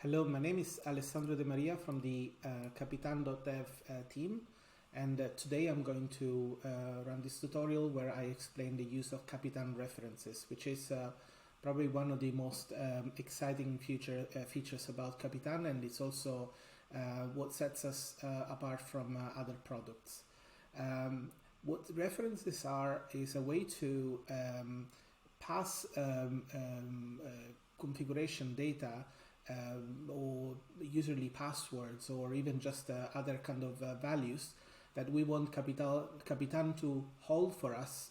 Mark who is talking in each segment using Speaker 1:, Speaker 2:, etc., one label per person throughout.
Speaker 1: Hello, my name is Alessandro De Maria from the Kapitan.dev team, and today I'm going to run this tutorial where I explain the use of Kapitan references, which is probably one of the most exciting features about Kapitan, and it's also what sets us apart from other products. What references are is a way to pass configuration data or usually passwords or even just other kind of values that we want Kapitan to hold for us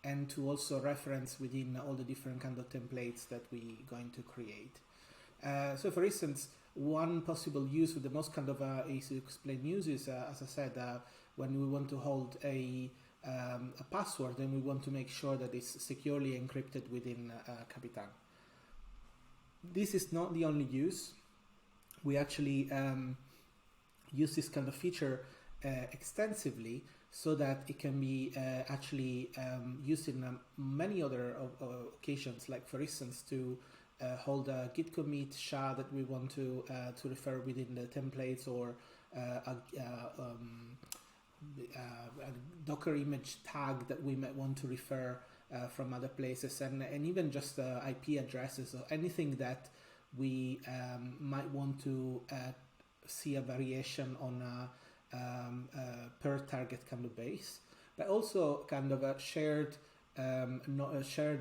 Speaker 1: and to also reference within all the different kind of templates that we're going to create. So for instance, one possible use with the most kind of easy to explain use is, as I said, when we want to hold a password, then we want to make sure that it's securely encrypted within Kapitan. This is not the only use. We actually use this kind of feature extensively so that it can be actually used in many other occasions, like for instance to hold a git commit SHA that we want to refer within the templates, or a Docker image tag that we might want to refer from other places, and even just IP addresses or anything that we might want to see a variation on a per target kind of base, but also kind of a shared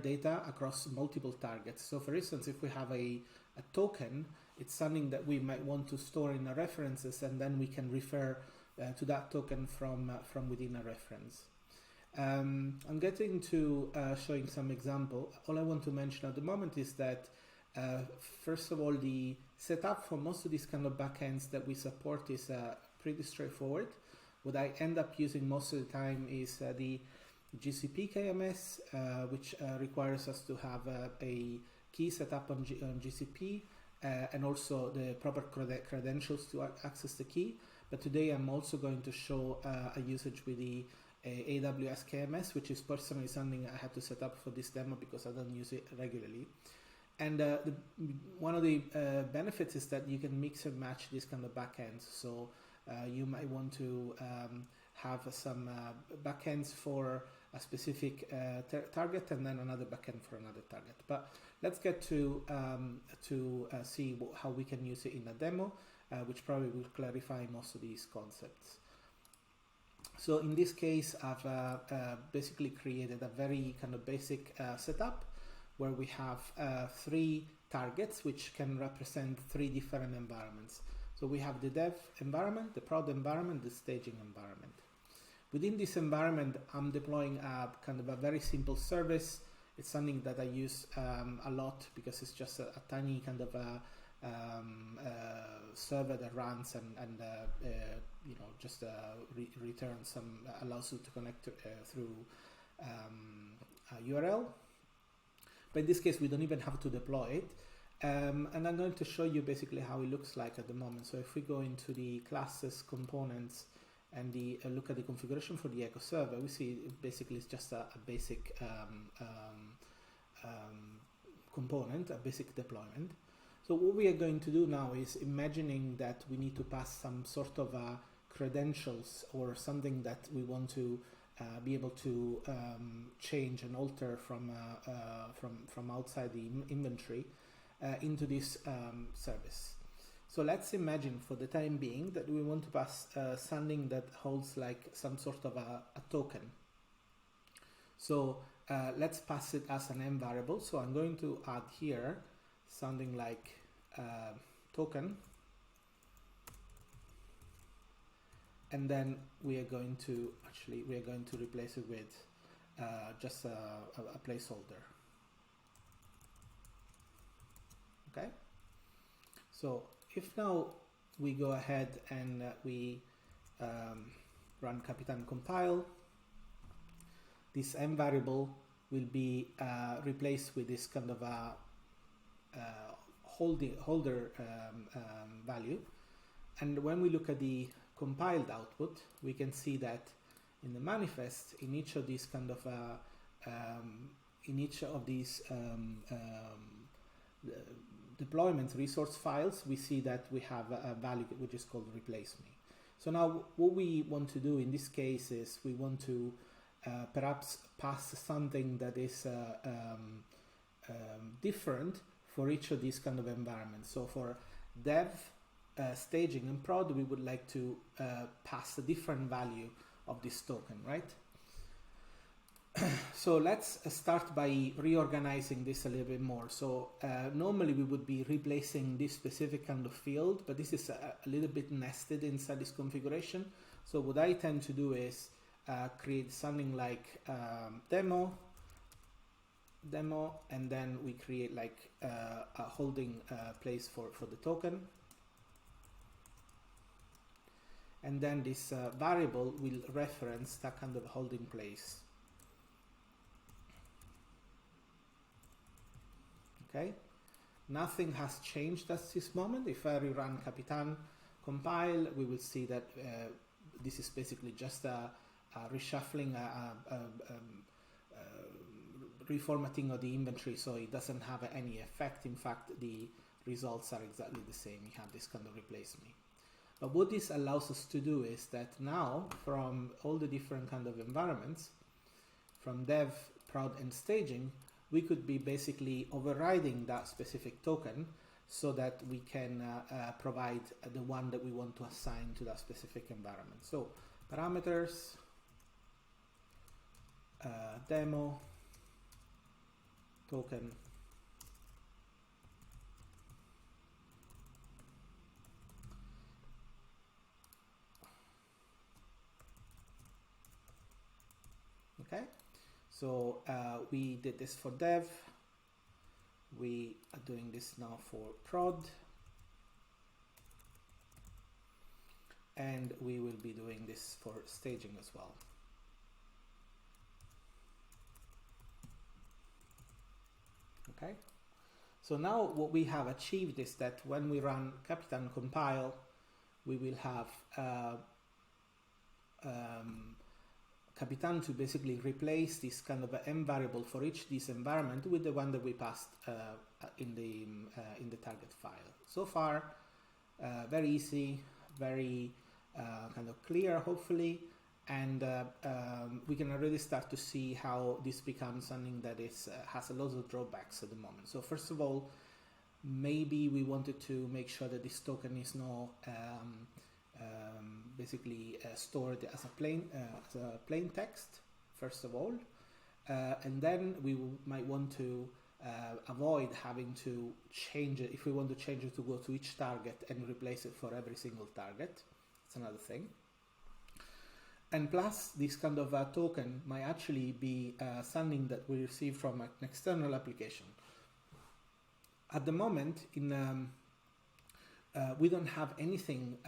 Speaker 1: data across multiple targets. So for instance, if we have a token, it's something that we might want to store in our references, and then we can refer to that token from within a reference. I'm getting to showing some example. All I want to mention at the moment is that first of all, the setup for most of these kind of backends that we support is pretty straightforward. What I end up using most of the time is the GCP KMS, which requires us to have a key set up on GCP and also the proper credentials to access the key. But today I'm also going to show a usage with the AWS KMS, which is personally something I had to set up for this demo because I don't use it regularly. And one of the benefits is that you can mix and match these kind of backends. So you might want to have some backends for a specific target and then another backend for another target. But let's get to see how we can use it in a demo, which probably will clarify most of these concepts. So in this case, I've basically created a very kind of basic setup where we have 3 targets which can represent 3 different environments. So we have the dev environment, the prod environment, the staging environment. Within this environment, I'm deploying a kind of a very simple service. It's something that I use a lot because it's just a tiny kind of a server that runs and you know, just returns some, allows you to connect through a URL. But in this case, we don't even have to deploy it. And I'm going to show you basically how it looks like at the moment. So if we go into the classes, components, and look at the configuration for the Echo server, we see basically it's just a basic component, a basic deployment. So what we are going to do now is imagining that we need to pass some sort of credentials or something that we want to be able to change and alter from outside the inventory into this service. So let's imagine for the time being that we want to pass something that holds like some sort of a token. So let's pass it as an M variable. So I'm going to add here something like token, and then we are going to replace it with just a placeholder. Okay, so if now we go ahead and we run Kapitan compile, this M variable will be replaced with this kind of a holder value. And when we look at the compiled output, we can see that in the manifest, in each of these kind of deployment resource files, we see that we have a value which is called replace me. So now what we want to do in this case is we want to perhaps pass something that is different for each of these kind of environments. So for dev, staging and prod, we would like to pass a different value of this token, right? So let's start by reorganizing this a little bit more. So normally we would be replacing this specific kind of field, but this is a little bit nested inside this configuration. So what I tend to do is create something like demo, and then we create like a holding place for the token. And then this variable will reference that kind of holding place. Okay, nothing has changed at this moment. If I rerun Kapitan compile, we will see that this is basically just a reshuffling, reformatting of the inventory, so it doesn't have any effect. In fact, the results are exactly the same. You have this kind of replace me. But what this allows us to do is that now, from all the different kind of environments, from dev, prod, and staging, we could be basically overriding that specific token so that we can provide the one that we want to assign to that specific environment. So parameters, demo, token, okay. So we did this for dev, we are doing this now for prod, and we will be doing this for staging as well. Okay, so now what we have achieved is that when we run Kapitan compile, we will have Kapitan to basically replace this kind of M variable for each this environment with the one that we passed in the target file. So far, very easy, very kind of clear, hopefully, and we can already start to see how this becomes something that is has a lot of drawbacks at the moment. So first of all, maybe we wanted to make sure that this token is not basically stored as a plain text, first of all, and then we might want to avoid having to change it. If we want to change it to go to each target and replace it for every single target, it's another thing. And plus, this kind of token might actually be something that we receive from an external application. At the moment, we don't have anything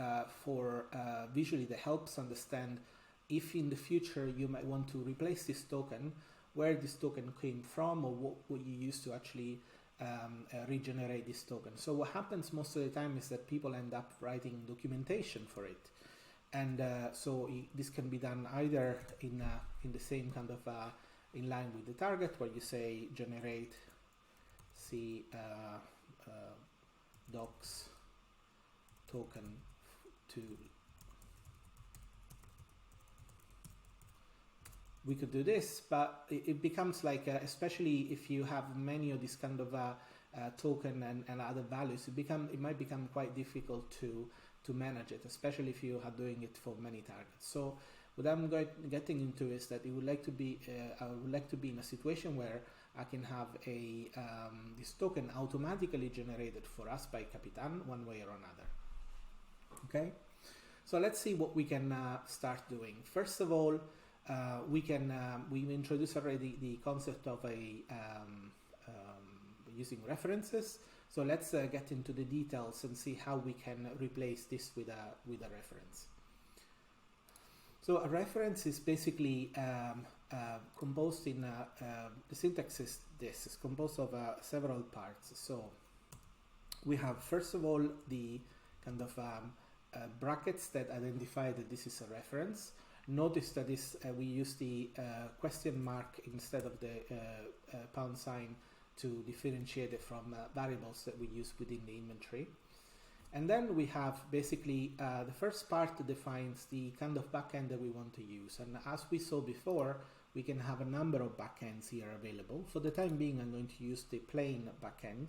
Speaker 1: for visually that helps understand if in the future you might want to replace this token, where this token came from, or what you used to actually regenerate this token. So what happens most of the time is that people end up writing documentation for it. And so this can be done either in the same kind of in line with the target, where you say generate C docs token to. We could do this, but it becomes like, especially if you have many of these kind of token and other values, it might become quite difficult to manage it, especially if you are doing it for many targets. So what I'm getting into is that I would like to be in a situation where I can have this token automatically generated for us by Kapitan one way or another. Okay, so let's see what we can start doing. First of all, we introduced already the concept of using references. So let's get into the details and see how we can replace this with a reference. So a reference is basically composed in the syntax is this. It's composed of several parts. So we have first of all the kind of brackets that identify that this is a reference. Notice that we use the question mark instead of the pound sign to differentiate it from variables that we use within the inventory. And then we have basically the first part defines the kind of backend that we want to use. And as we saw before, we can have a number of backends here available. For the time being, I'm going to use the plain backend.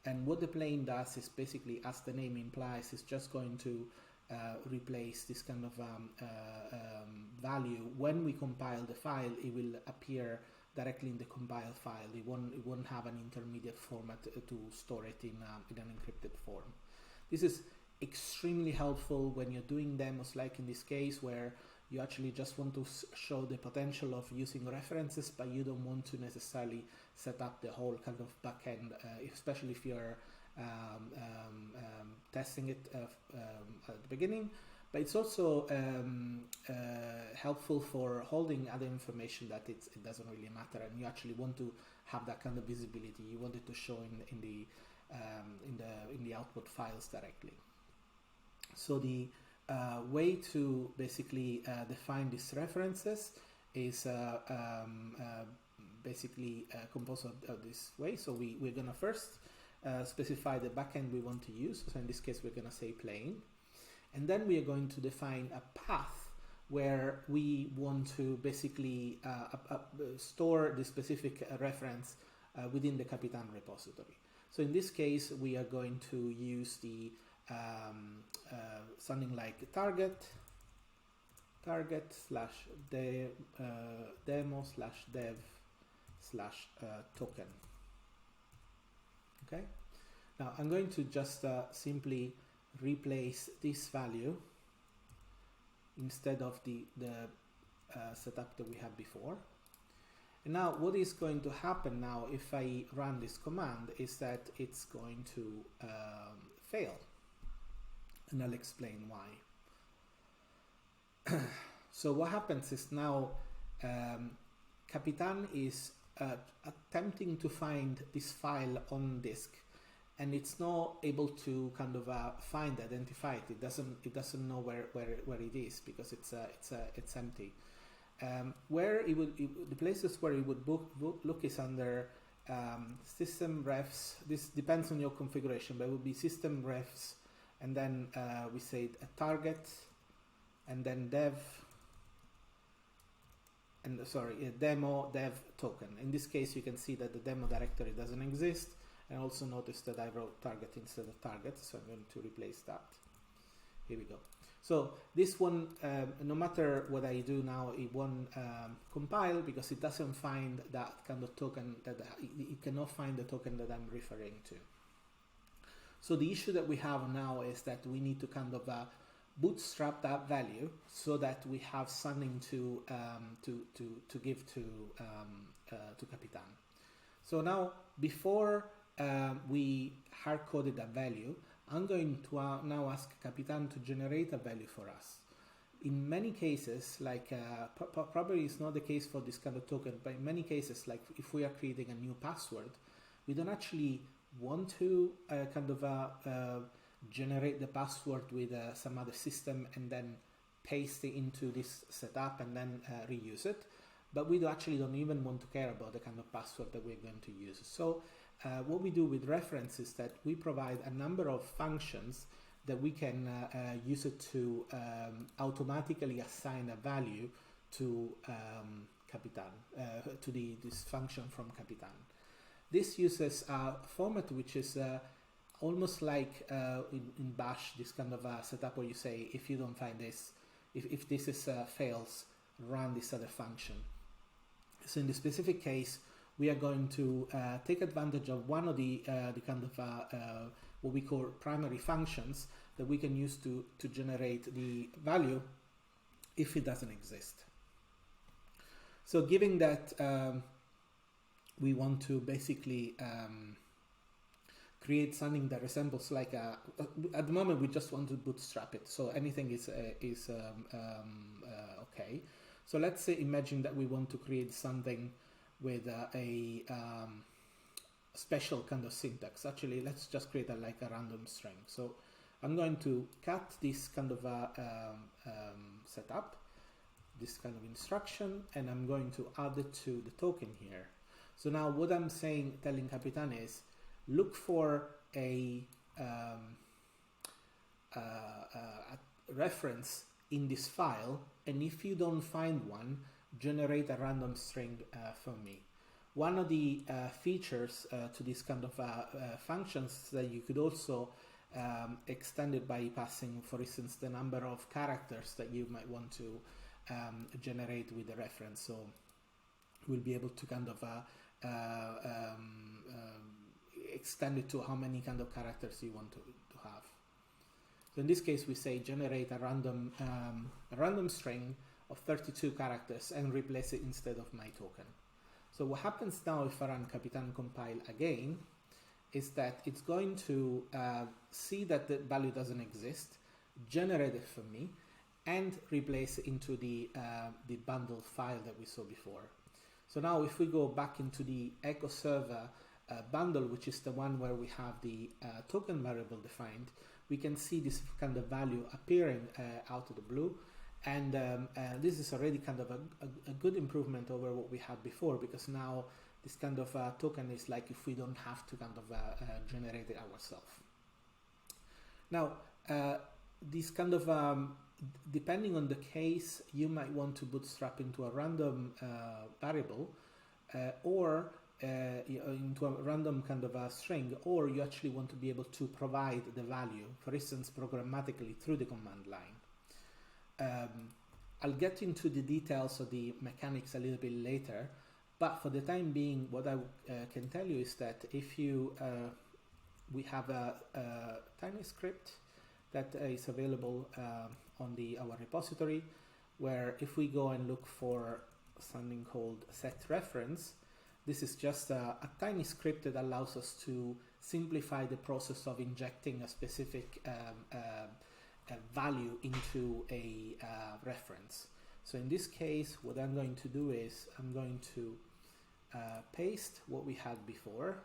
Speaker 1: And what the plain does is basically, as the name implies, is just going to replace this kind of value. When we compile the file, it will appear directly in the compiled file. It won't have an intermediate format to store it in an encrypted form. This is extremely helpful when you're doing demos, like in this case, where you actually just want to show the potential of using references, but you don't want to necessarily set up the whole kind of backend, especially if you're testing it at the beginning. But it's also helpful for holding other information that it doesn't really matter, and you actually want to have that kind of visibility. You want it to show in the output files directly. So the way to basically define these references is basically composed of this way. So we're going to first specify the backend we want to use. So in this case, we're going to say plain. And then we are going to define a path where we want to basically store the specific reference within the Kapitan repository. So in this case, we are going to use the something like target slash demo slash dev slash token. Okay. Now I'm going to just simply replace this value instead of the setup that we had before. And now what is going to happen now if I run this command is that it's going to fail. And I'll explain why. So what happens is now Kapitan is attempting to find this file on disk, and it's not able to kind of identify it. It doesn't know where it is because it's empty. Where it would the places where it would look is under system refs. This depends on your configuration, but it would be system refs, and then we say a target, and then dev, and a demo dev token. In this case, you can see that the demo directory doesn't exist, and also notice that I wrote target instead of target, so I'm going to replace that. Here we go. So this one, no matter what I do now, it won't compile because it doesn't find that kind of token, that it cannot find the token that I'm referring to. So the issue that we have now is that we need to kind of bootstrap that value so that we have something to give to Kapitan. So now, before we hard-coded that value, I'm going to now ask Kapitan to generate a value for us. In many cases, like probably it's not the case for this kind of token, but in many cases, like if we are creating a new password, we don't actually want to generate the password with some other system and then paste it into this setup and then reuse it. But we don't even want to care about the kind of password that we're going to use. So what we do with reference is that we provide a number of functions that we can use it to automatically assign a value to Kapitan, to this function from Kapitan. This uses a format which is almost like in Bash, this kind of setup where you say, if you don't find this, if this is fails, run this other function. So in the specific case, we are going to take advantage of one of the kind of what we call primary functions that we can use to generate the value if it doesn't exist. So given that we want to basically create something that resembles like at the moment we just want to bootstrap it, so anything is okay. So let's say imagine that we want to create something with a special kind of syntax. Actually, let's just create like a random string. So I'm going to cut this kind of setup, this kind of instruction, and I'm going to add it to the token here. So now what I'm telling Kapitan is, look for a reference in this file, and if you don't find one, generate a random string for me. One of the features to this kind of functions that you could also extend it by passing, for instance, the number of characters that you might want to generate with the reference. So we'll be able to kind of extend it to how many kind of characters you want to have. So in this case, we say generate a random string of 32 characters and replace it instead of my token. So what happens now if I run Kapitan compile again is that it's going to see that the value doesn't exist, generate it for me, and replace it into the bundle file that we saw before. So now if we go back into the echo server bundle, which is the one where we have the token variable defined, we can see this kind of value appearing out of the blue. And this is already kind of a good improvement over what we had before, because now this kind of token is like if we don't have to kind of generate it ourselves. Now, this kind of, depending on the case, you might want to bootstrap into a random variable or into a random kind of a string, or you actually want to be able to provide the value, for instance, programmatically through the command line. I'll get into the details of the mechanics a little bit later, but for the time being, what I can tell you is that if you we have a tiny script that is available on our repository, where if we go and look for something called set reference, this is just a tiny script that allows us to simplify the process of injecting a specific value into a reference. So in this case, what I'm going to do is I'm going to paste what we had before.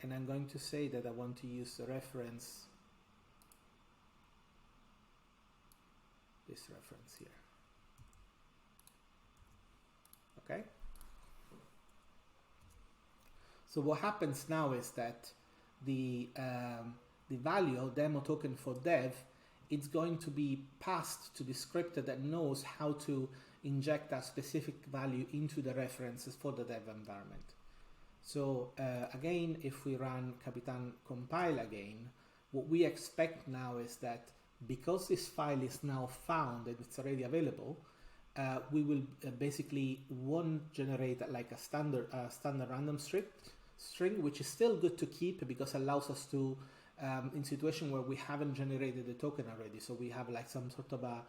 Speaker 1: And I'm going to say that I want to use the reference, this reference here. Okay. So what happens now is that the value demo token for dev, it's going to be passed to the script that knows how to inject a specific value into the references for the dev environment. So again, if we run Kapitan compile again, what we expect now is that because this file is now found and it's already available, we will basically generate like a standard random string, which is still good to keep because it allows us to, in situation where we haven't generated the token already, so we have like some sort of a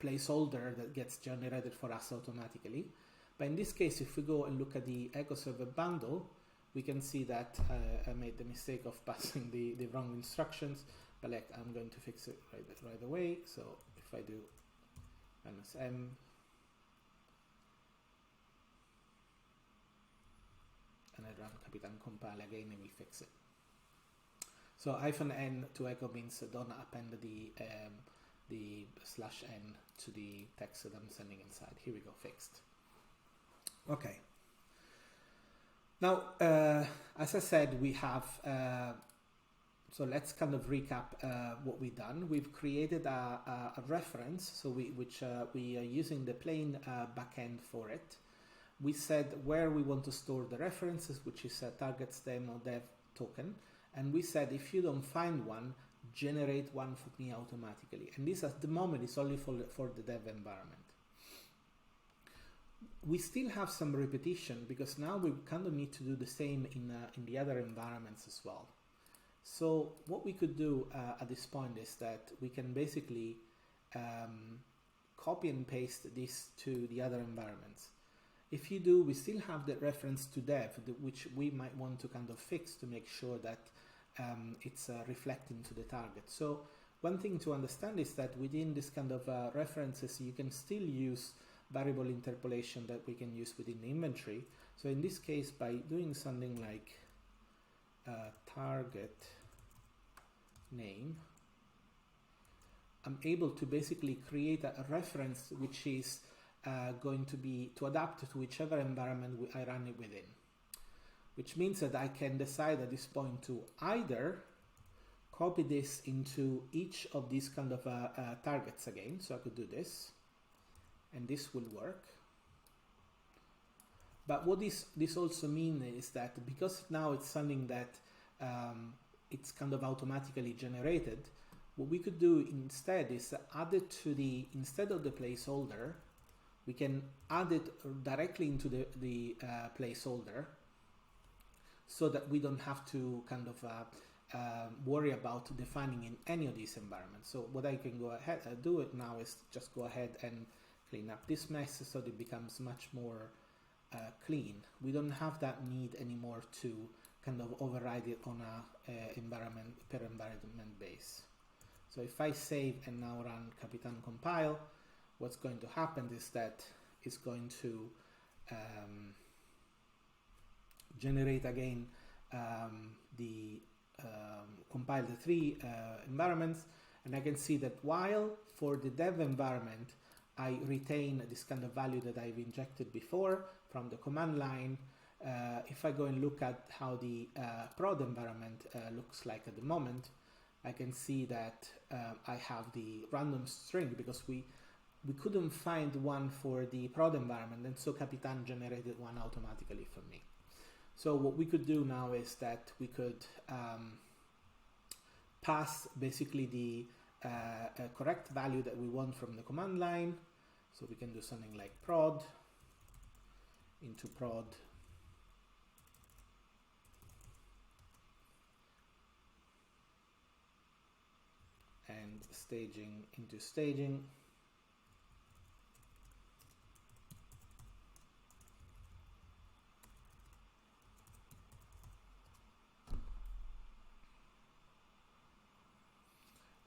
Speaker 1: placeholder that gets generated for us automatically. But in this case, if we go and look at the Echo Server bundle, we can see that I made the mistake of passing the wrong instructions, but like I'm going to fix it right away. So if I do -m and I run Kapitan compile again, it will fix it. So -n to echo means don't append the /n to the text that I'm sending inside. Here we go, fixed. Okay. Now, as I said, we have, so let's kind of recap what we've done. We've created a reference, so which we are using the plain backend for it. We said where we want to store the references, which is targets demo dev token. And we said, if you don't find one, generate one for me automatically. And this at the moment is only for the dev environment. We still have some repetition because now we kind of need to do the same in the other environments as well. So what we could do at this point is that we can basically copy and paste this to the other environments. If you do, we still have the reference to dev, which we might want to kind of fix to make sure that it's reflecting to the target. So one thing to understand is that within this kind of references, you can still use variable interpolation that we can use within the inventory. So in this case, by doing something like target name, I'm able to basically create a reference which is going to be to adapt to whichever environment I run it within. Which means that I can decide at this point to either copy this into each of these kind of targets again. So I could do this, and this will work. But what this also means is that because now it's something that it's kind of automatically generated, what we could do instead is add it to the, instead of the placeholder, we can add it directly into the placeholder, so that we don't have to kind of worry about defining in any of these environments. So what I can go ahead and do it now is just go ahead and clean up this mess so that it becomes much more clean. We don't have that need anymore to kind of override it on a environment per environment base. So if I save and now run Kapitan compile, what's going to happen is that it's going to generate again compile the three environments, and I can see that while for the dev environment I retain this kind of value that I've injected before from the command line, if I go and look at how the prod environment looks like at the moment, I can see that I have the random string because we couldn't find one for the prod environment, and so Kapitan generated one automatically for me. So what we could do now is that we could pass basically the correct value that we want from the command line. So we can do something like prod into prod and staging into staging.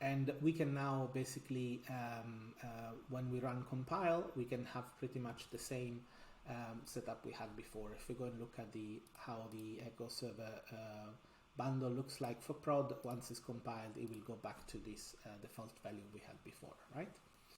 Speaker 1: And we can now basically, when we run compile, we can have pretty much the same setup we had before. If we go and look at how the Echo Server bundle looks like for prod, once it's compiled, it will go back to this default value we had before, right?